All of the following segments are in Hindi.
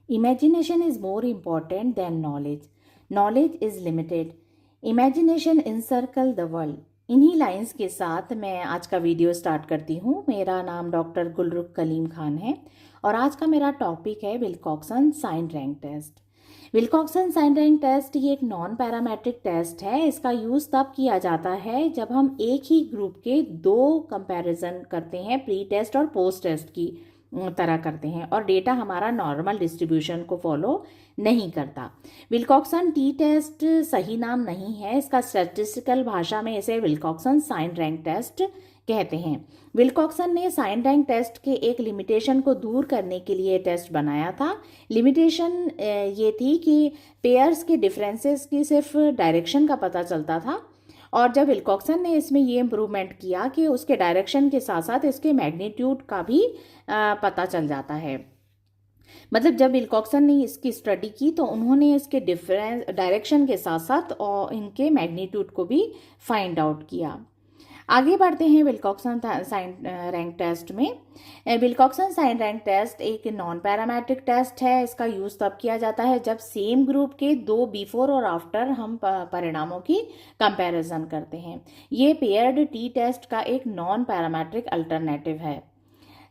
Imagination is more important than knowledge. Knowledge is limited. Imagination encircle the world. इन्हीं लाइंस के साथ मैं आज का वीडियो स्टार्ट करती हूँ। मेरा नाम डॉक्टर गुलरुख कलीम खान है और आज का मेरा टॉपिक है Wilcoxon sign rank test. Wilcoxon sign rank test ये एक नॉन पैरामेट्रिक टेस्ट है। इसका यूज़ तब किया जाता है जब हम एक ही ग्रुप के दो कंपैरिजन करते हैं, प्री टेस्ट और पोस्ट टेस्ट की तरह करते हैं, और डेटा हमारा नॉर्मल डिस्ट्रीब्यूशन को फॉलो नहीं करता। विल्कॉक्सन टी टेस्ट सही नाम नहीं है, इसका स्टैटिस्टिकल भाषा में इसे विल्कॉक्सन साइन रैंक टेस्ट कहते हैं। विल्कॉक्सन ने साइन रैंक टेस्ट के एक लिमिटेशन को दूर करने के लिए टेस्ट बनाया था। लिमिटेशन ये थी कि पेयर्स के डिफरेंसेस की सिर्फ डायरेक्शन का पता चलता था, और जब विल्कॉक्सन ने इसमें ये इम्प्रूवमेंट किया कि उसके डायरेक्शन के साथ साथ इसके मैग्नीट्यूड का भी पता चल जाता है। मतलब जब विल्कॉक्सन ने इसकी स्टडी की तो उन्होंने इसके डिफरेंस डायरेक्शन के साथ साथ और इनके मैग्नीट्यूड को भी फाइंड आउट किया। आगे बढ़ते हैं विल्कॉक्सन साइन रैंक टेस्ट में। विल्कॉक्सन साइन रैंक टेस्ट एक नॉन पैरामेट्रिक टेस्ट है। इसका यूज़ तब किया जाता है जब सेम ग्रुप के दो बिफोर और आफ्टर हम परिणामों की कंपैरिजन करते हैं। ये पेयर्ड टी टेस्ट का एक नॉन पैरामेट्रिक अल्टरनेटिव है।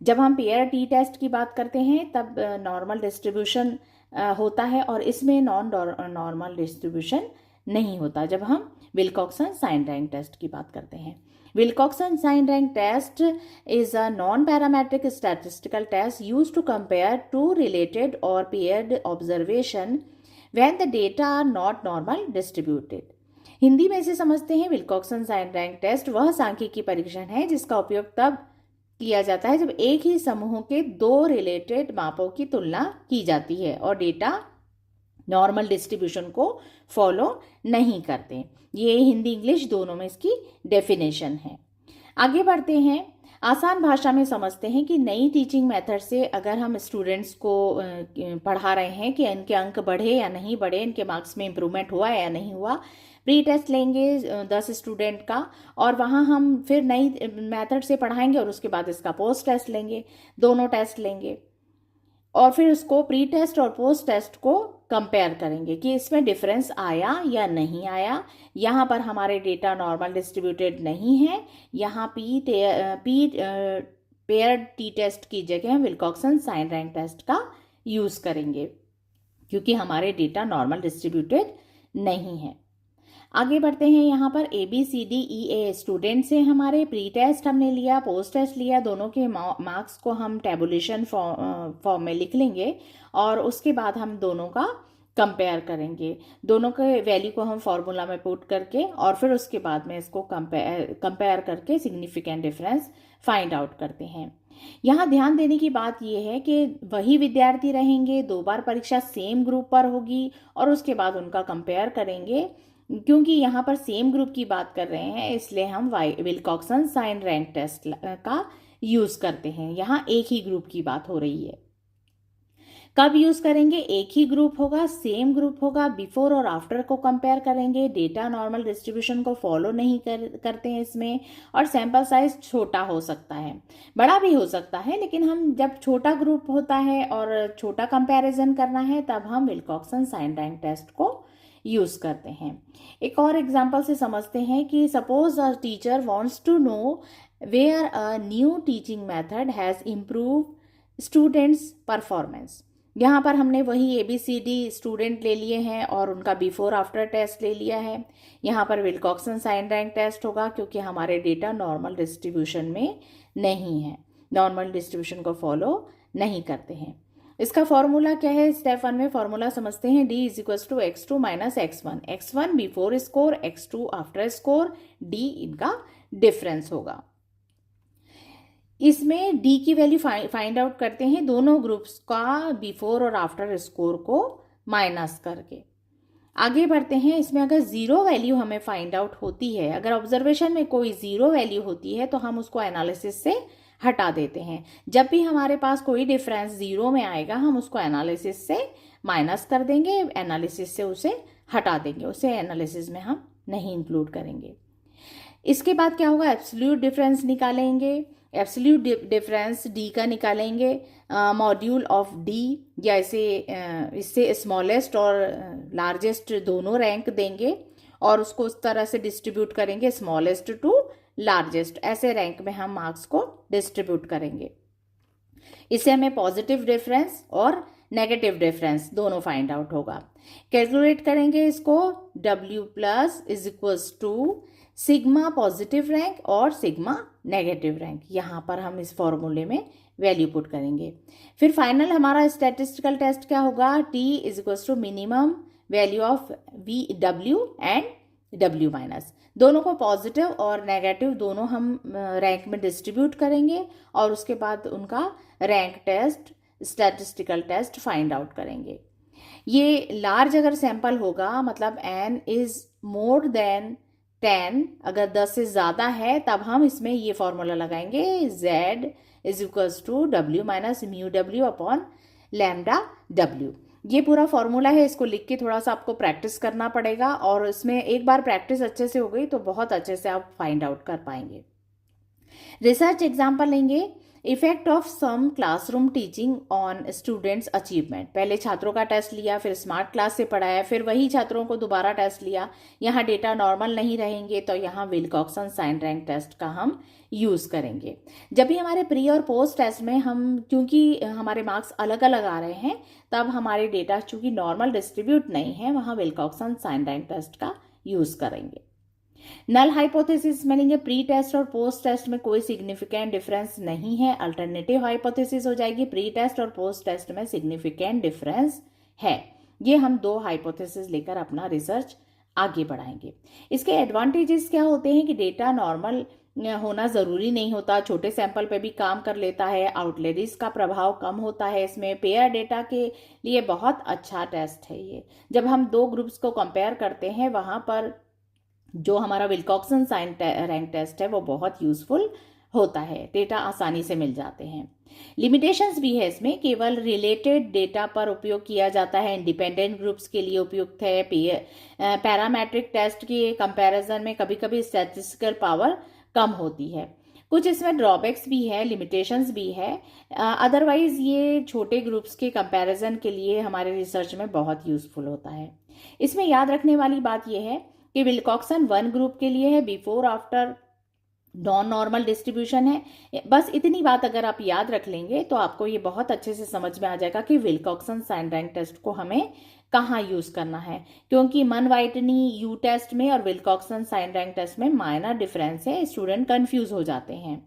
जब हम पेयर टी टेस्ट की बात करते हैं तब नॉर्मल डिस्ट्रीब्यूशन होता है और इसमें नॉन नॉर्मल डिस्ट्रीब्यूशन नहीं होता जब हम विल्कॉक्सन साइन रैंक टेस्ट की बात करते हैं। Wilcoxon sign rank test is a non-parametric statistical test used to compare two related or paired observation when the data are not normal distributed. Hindi में इसे समझते हैं, विल्कॉक्सन साइन रैंक टेस्ट वह सांख्यिकी परीक्षण है जिसका उपयोग तब किया जाता है जब एक ही समूह के दो रिलेटेड मापों की तुलना की जाती है और डेटा नॉर्मल डिस्ट्रीब्यूशन को फॉलो नहीं करते। ये हिंदी इंग्लिश दोनों में इसकी डेफिनेशन है। आगे बढ़ते हैं, आसान भाषा में समझते हैं कि नई टीचिंग मेथड से अगर हम स्टूडेंट्स को पढ़ा रहे हैं कि इनके अंक बढ़े या नहीं बढ़े, इनके मार्क्स में इम्प्रूवमेंट हुआ या नहीं हुआ, प्री टेस्ट लेंगे 10 स्टूडेंट का और वहाँ हम फिर नई मेथड से पढ़ाएंगे और उसके बाद इसका पोस्ट टेस्ट लेंगे, दोनों टेस्ट लेंगे और फिर उसको प्री टेस्ट और पोस्ट टेस्ट को कंपेयर करेंगे कि इसमें डिफरेंस आया या नहीं आया। यहाँ पर हमारे डेटा नॉर्मल डिस्ट्रीब्यूटेड नहीं है, यहाँ पेयर्ड टी टेस्ट की जगह हम विल्कॉक्सन साइन रैंक टेस्ट का यूज़ करेंगे क्योंकि हमारे डेटा नॉर्मल डिस्ट्रीब्यूटेड नहीं है। आगे बढ़ते हैं, यहाँ पर ABCDEA स्टूडेंट से हमारे प्री टेस्ट हमने लिया, पोस्ट टेस्ट लिया, दोनों के मार्क्स को हम टेबुलेशन फॉर्म में लिख लेंगे और उसके बाद हम दोनों का कंपेयर करेंगे, दोनों के वैल्यू को हम फॉर्मूला में पुट करके और फिर उसके बाद में इसको कंपेयर करके सिग्निफिकेंट डिफरेंस फाइंड आउट करते हैं। यहाँ ध्यान देने की बात यह है कि वही विद्यार्थी रहेंगे, 2 बार परीक्षा सेम ग्रुप पर होगी और उसके बाद उनका कंपेयर करेंगे। क्योंकि यहाँ पर सेम ग्रुप की बात कर रहे हैं इसलिए हम विल्कॉक्सन साइन रैंक टेस्ट का यूज़ करते हैं। यहाँ एक ही ग्रुप की बात हो रही है। कब यूज़ करेंगे? एक ही ग्रुप होगा, सेम ग्रुप होगा, बिफोर और आफ्टर को कंपेयर करेंगे, डेटा नॉर्मल डिस्ट्रीब्यूशन को फॉलो नहीं करते हैं इसमें, और सैंपल साइज छोटा हो सकता है, बड़ा भी हो सकता है, लेकिन हम जब छोटा ग्रुप होता है और छोटा कंपैरिजन करना है तब हम विल्कॉक्सन साइन रैंक टेस्ट को यूज़ करते हैं। एक और एग्जांपल से समझते हैं कि suppose a teacher wants to know where a new teaching method has improve students performance. यहाँ पर हमने वही ABCD स्टूडेंट ले लिए हैं और उनका बिफोर आफ्टर टेस्ट ले लिया है। यहाँ पर विल्कॉक्सन साइन रैंक टेस्ट होगा क्योंकि हमारे डेटा नॉर्मल डिस्ट्रीब्यूशन में नहीं है, नॉर्मल डिस्ट्रीब्यूशन को फॉलो नहीं करते हैं। इसका फॉर्मूला क्या है? स्टेप 1 में फॉर्मूला समझते हैं, D = x2 - x1, x1 before score, x2 after score, D इनका डिफरेंस होगा। इसमें D की वैल्यू फाइंड आउट करते हैं दोनों ग्रुप्स का बिफोर और आफ्टर स्कोर को माइनस करके। आगे बढ़ते हैं, इसमें अगर 0 वैल्यू हमें फाइंड आउट होती है, अगर ऑब्जर्वेशन में कोई 0 वैल्यू होती है तो हम उसको एनालिसिस से हटा देते हैं। जब भी हमारे पास कोई डिफरेंस 0 में आएगा हम उसको एनालिसिस से माइनस कर देंगे, एनालिसिस से उसे हटा देंगे, उसे एनालिसिस में हम नहीं इंक्लूड करेंगे। इसके बाद क्या होगा? एब्सोल्यूट डिफरेंस निकालेंगे। एब्सोल्यूट डिफरेंस डी का निकालेंगे, मॉड्यूल ऑफ डी, या इससे स्मॉलेस्ट और लार्जेस्ट दोनों रैंक देंगे और उसको उस तरह से डिस्ट्रीब्यूट करेंगे, स्मॉलेस्ट टू लार्जेस्ट, ऐसे रैंक में हम मार्क्स को डिस्ट्रीब्यूट करेंगे। इससे हमें पॉजिटिव डिफरेंस और नेगेटिव डिफरेंस दोनों फाइंड आउट होगा। कैलकुलेट करेंगे इसको, W plus is equals to sigma positive rank और सिग्मा नेगेटिव रैंक। यहाँ पर हम इस फॉर्मूले में वैल्यू पुट करेंगे। फिर फाइनल हमारा स्टैटिस्टिकल टेस्ट क्या होगा, T is equals to minimum value of W and W minus, दोनों को पॉजिटिव और नेगेटिव दोनों हम रैंक में डिस्ट्रीब्यूट करेंगे और उसके बाद उनका rank test, statistical test find out करेंगे। ये लार्ज अगर सैंपल होगा, मतलब n इज मोर देन 10, अगर 10 से ज़्यादा है तब हम इसमें ये फॉर्मूला लगाएंगे, Z is equals to W minus mu W upon lambda W। ये पूरा फॉर्मूला है, इसको लिख के थोड़ा सा आपको प्रैक्टिस करना पड़ेगा और इसमें एक बार प्रैक्टिस अच्छे से हो गई तो बहुत अच्छे से आप फाइंड आउट कर पाएंगे। रिसर्च एग्जाम्पल लेंगे, effect of some classroom teaching on students achievement. पहले छात्रों का टेस्ट लिया, फिर स्मार्ट क्लास से पढ़ाया, फिर वही छात्रों को दोबारा टेस्ट लिया, यहाँ डेटा नॉर्मल नहीं रहेंगे तो यहाँ विल्कॉक्सन साइन रैंक टेस्ट का हम यूज़ करेंगे। जब भी हमारे प्री और पोस्ट टेस्ट में हम, क्योंकि हमारे मार्क्स अलग अलग आ रहे हैं, तब हमारे डेटा चूंकि नॉर्मल डिस्ट्रीब्यूट नहीं है, वहाँ विल्कॉक्सन साइन रैंक टेस्ट का यूज़ करेंगे। नल हाइपोथेसिस में लेंगे, प्री टेस्ट और पोस्ट टेस्ट में कोई सिग्निफिकेंट डिफरेंस नहीं है, अल्टरनेटिव हाइपोथेसिस हो जाएगी, प्री टेस्ट और पोस्ट टेस्ट में सिग्निफिकेंट डिफरेंस है। ये हम दो हाइपोथेसिस लेकर अपना रिसर्च आगे बढ़ाएंगे। इसके एडवांटेजेस क्या होते हैं कि डेटा नॉर्मल होना ज़रूरी नहीं होता, छोटे सैंपल पे भी काम कर लेता है, आउटलेरिस का प्रभाव कम होता है इसमें, पेयर डेटा के लिए बहुत अच्छा टेस्ट है ये। जब हम दो ग्रुप्स को कंपेयर करते हैं वहाँ पर जो हमारा विल्कॉक्सन साइन रैंक टेस्ट है वो बहुत यूजफुल होता है, डेटा आसानी से मिल जाते हैं। लिमिटेशंस भी है इसमें, केवल रिलेटेड डेटा पर उपयोग किया जाता है, इंडिपेंडेंट ग्रुप्स के लिए उपयुक्त है। पैरामेट्रिक टेस्ट के कंपैरिजन में कभी कभी स्टैटिस्टिकल पावर कम होती है। कुछ इसमें ड्रॉबैक्स भी है, लिमिटेशंस भी है, अदरवाइज ये छोटे ग्रुप्स के कंपैरिजन के लिए हमारे रिसर्च में बहुत यूजफुल होता है। इसमें याद रखने वाली बात यह है कि विल्कॉक्सन 1 ग्रुप के लिए है, before after non normal distribution है। बस इतनी बात अगर आप याद रख लेंगे तो आपको ये बहुत अच्छे से समझ में आ जाएगा कि विल्कॉक्सन साइन रैंक टेस्ट को हमें कहाँ यूज करना है, क्योंकि मन वाइटनी यू टेस्ट में और विल्कॉक्सन साइन रैंक टेस्ट में माइनर डिफरेंस है, स्टूडेंट कंफ्यूज हो जाते हैं।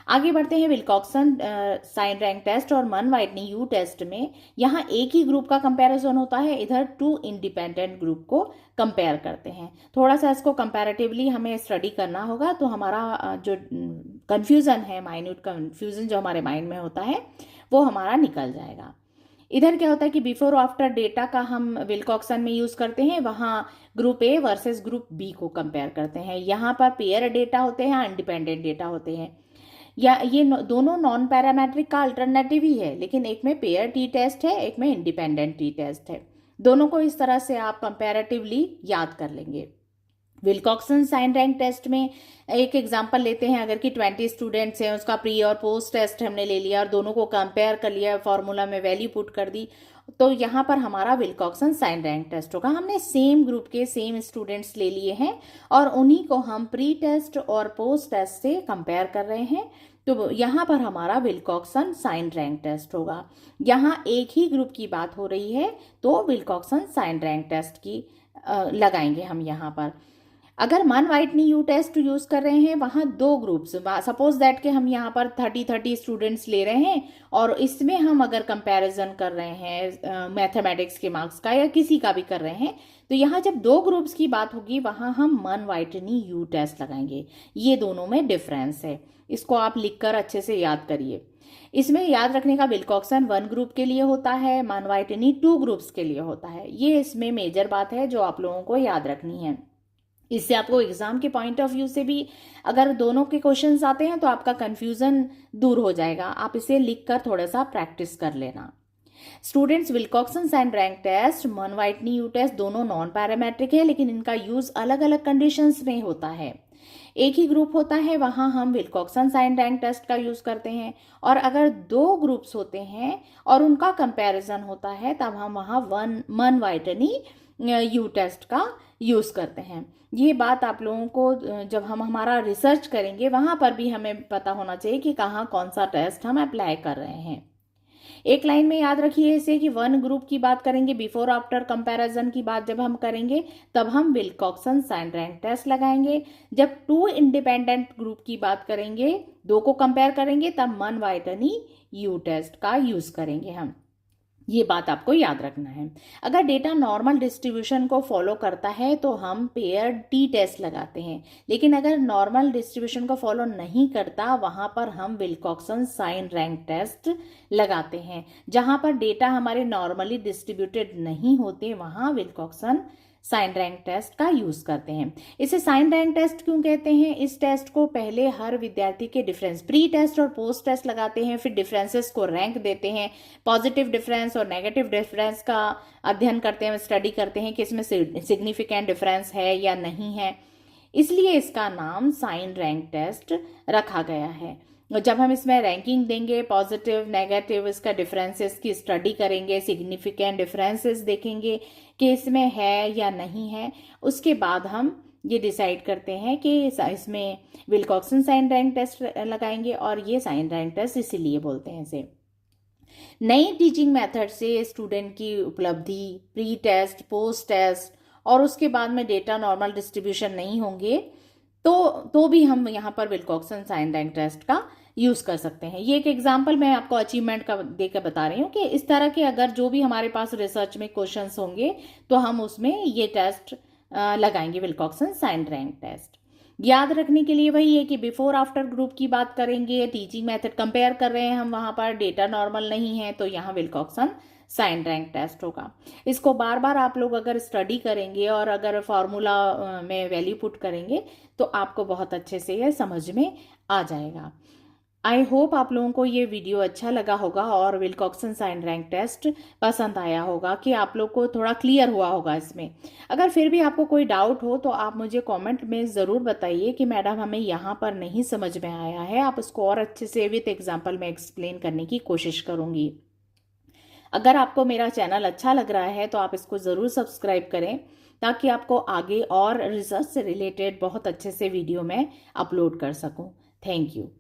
आगे बढ़ते हैं, विल्कॉक्सन साइन रैंक टेस्ट और मन वाइटनी यू टेस्ट में यहाँ एक ही ग्रुप का कंपैरिजन होता है, इधर 2 इंडिपेंडेंट ग्रुप को कंपेयर करते हैं। थोड़ा सा इसको कंपैरेटिवली हमें स्टडी करना होगा तो हमारा जो कंफ्यूजन है, माइन्यूट कंफ्यूजन जो हमारे माइंड में होता है वो हमारा निकल जाएगा। इधर क्या होता है कि बिफोर आफ्टर डेटा का हम विल्कॉक्सन में यूज करते हैं, वहाँ group A versus group B को कंपेयर करते हैं। यहाँ पर पेयर डेटा होते हैं, इंडिपेंडेंट डेटा होते हैं, या ये दोनों नॉन पैरामेट्रिक का अल्टरनेटिव ही है, लेकिन एक में पेयर टी टेस्ट है, एक में इंडिपेंडेंट टी टेस्ट है। दोनों को इस तरह से आप कंपैरेटिवली याद कर लेंगे। विल्कॉक्सन साइन रैंक टेस्ट में एक एग्जांपल लेते हैं, अगर कि 20 स्टूडेंट्स हैं, उसका प्री और पोस्ट टेस्ट हमने ले लिया और दोनों को कंपेयर कर लिया, फॉर्मूला में वैल्यू पुट कर दी, तो यहाँ पर हमारा विल्कॉक्सन साइन रैंक टेस्ट होगा। हमने सेम ग्रुप के सेम स्टूडेंट्स ले लिए हैं और उन्हीं को हम प्री टेस्ट और पोस्ट टेस्ट से कंपेयर कर रहे हैं, तो यहाँ पर हमारा विल्कॉक्सन साइन रैंक टेस्ट होगा। यहाँ एक ही ग्रुप की बात हो रही है तो विल्कॉक्सन साइन रैंक टेस्ट की लगाएंगे हम यहाँ पर। अगर मन वाइटनी यू टेस्ट यूज कर रहे हैं, वहाँ 2 ग्रुप्स, सपोज दैट कि हम यहाँ पर 30 स्टूडेंट्स ले रहे हैं और इसमें हम अगर कंपैरिजन कर रहे हैं मैथमेटिक्स के मार्क्स का या किसी का भी कर रहे हैं, तो यहाँ जब 2 ग्रुप्स की बात होगी वहाँ हम मन वाइटनी यू टेस्ट लगाएंगे। ये दोनों में डिफरेंस है, इसको आप लिखकर अच्छे से याद करिए। इसमें याद रखने का, विल्कॉक्सन 1 ग्रुप के लिए होता है, मन वाइटनी 2 ग्रुप्स के लिए होता है। ये इसमें मेजर बात है जो आप लोगों को याद रखनी है। इससे आपको एग्जाम के पॉइंट ऑफ व्यू से भी अगर दोनों के क्वेश्चंस आते हैं तो आपका कंफ्यूजन दूर हो जाएगा। आप इसे लिखकर थोड़ा सा प्रैक्टिस कर लेना। Students, Wilcoxon sign rank test, Mann Whitney U test दोनों नॉन पैरामेट्रिक है, लेकिन इनका यूज अलग अलग कंडीशंस में होता है। एक ही ग्रुप होता है वहाँ हम विल्कॉक्सन साइन रैंक टेस्ट का यूज़ करते हैं, और अगर दो ग्रुप्स होते हैं और उनका कंपैरिजन होता है तब हम वहाँ मन वाइटनी यू टेस्ट का यूज़ करते हैं। ये बात आप लोगों को जब हम हमारा रिसर्च करेंगे वहाँ पर भी हमें पता होना चाहिए कि कहाँ कौन सा टेस्ट हम अप्लाई कर रहे हैं। एक लाइन में याद रखिए इसे कि वन ग्रुप की बात करेंगे, बिफोर आफ्टर कंपैरिजन की बात जब हम करेंगे तब हम विल्कॉक्सन साइन रैंक टेस्ट लगाएंगे। जब टू इंडिपेंडेंट ग्रुप की बात करेंगे, दो को कंपेयर करेंगे, तब मन वाइटनी यू टेस्ट का यूज करेंगे हम। ये बात आपको याद रखना है। अगर डेटा नॉर्मल डिस्ट्रीब्यूशन को फॉलो करता है तो हम पेयर्ड टी टेस्ट लगाते हैं, लेकिन अगर नॉर्मल डिस्ट्रीब्यूशन को फॉलो नहीं करता वहाँ पर हम विल्कॉक्सन साइन रैंक टेस्ट लगाते हैं। जहाँ पर डेटा हमारे नॉर्मली डिस्ट्रीब्यूटेड नहीं होते वहाँ विल्कॉक्सन साइन रैंक टेस्ट का यूज करते हैं। इसे साइन रैंक टेस्ट क्यों कहते हैं? इस टेस्ट को पहले हर विद्यार्थी के डिफरेंस, प्री टेस्ट और पोस्ट टेस्ट लगाते हैं, फिर डिफरेंसेस को रैंक देते हैं, पॉजिटिव डिफरेंस और नेगेटिव डिफरेंस का अध्ययन करते हैं, स्टडी करते हैं कि इसमें सिग्निफिकेंट डिफरेंस है या नहीं है। इसलिए इसका नाम साइन रैंक टेस्ट रखा गया है। जब हम इसमें रैंकिंग देंगे, पॉजिटिव नेगेटिव इसका डिफरेंसेस की स्टडी करेंगे, सिग्निफिकेंट डिफरेंसेस देखेंगे कि इसमें है या नहीं है, उसके बाद हम ये डिसाइड करते हैं कि इसमें विल्कॉक्सन साइन रैंक टेस्ट लगाएंगे। और ये साइन रैंक टेस्ट इसीलिए बोलते हैं इसे। नई टीचिंग मेथड से स्टूडेंट की उपलब्धि, प्री टेस्ट, पोस्ट टेस्ट और उसके बाद में डेटा नॉर्मल डिस्ट्रीब्यूशन नहीं होंगे तो भी हम यहाँ पर विल्कॉक्सन साइन रैंक टेस्ट का यूज़ कर सकते हैं। ये एक एग्जांपल मैं आपको अचीवमेंट का देकर बता रही हूँ कि इस तरह के अगर जो भी हमारे पास रिसर्च में क्वेश्चंस होंगे तो हम उसमें ये टेस्ट लगाएंगे, विल्कॉक्सन साइन रैंक टेस्ट। याद रखने के लिए वही है कि बिफोर आफ्टर ग्रुप की बात करेंगे, टीचिंग मेथड कंपेयर कर रहे हैं हम, वहाँ पर डेटा नॉर्मल नहीं है तो यहाँ विल्कॉक्सन साइन रैंक टेस्ट होगा। इसको बार बार आप लोग अगर स्टडी करेंगे और अगर फॉर्मूला में वैल्यू पुट करेंगे तो आपको बहुत अच्छे से ये समझ में आ जाएगा। आई होप आप लोगों को ये वीडियो अच्छा लगा होगा और विल्कॉक्सन साइन रैंक टेस्ट पसंद आया होगा, कि आप लोग को थोड़ा क्लियर हुआ होगा इसमें। अगर फिर भी आपको कोई डाउट हो तो आप मुझे कमेंट में ज़रूर बताइए कि मैडम हमें यहाँ पर नहीं समझ में आया है, आप इसको और अच्छे से विथ एग्जाम्पल में एक्सप्लेन करने की कोशिश करूँगी। अगर आपको मेरा चैनल अच्छा लग रहा है तो आप इसको ज़रूर सब्सक्राइब करें ताकि आपको आगे और रिसर्च से रिलेटेड बहुत अच्छे से वीडियो मैं अपलोड कर सकूं। Thank you.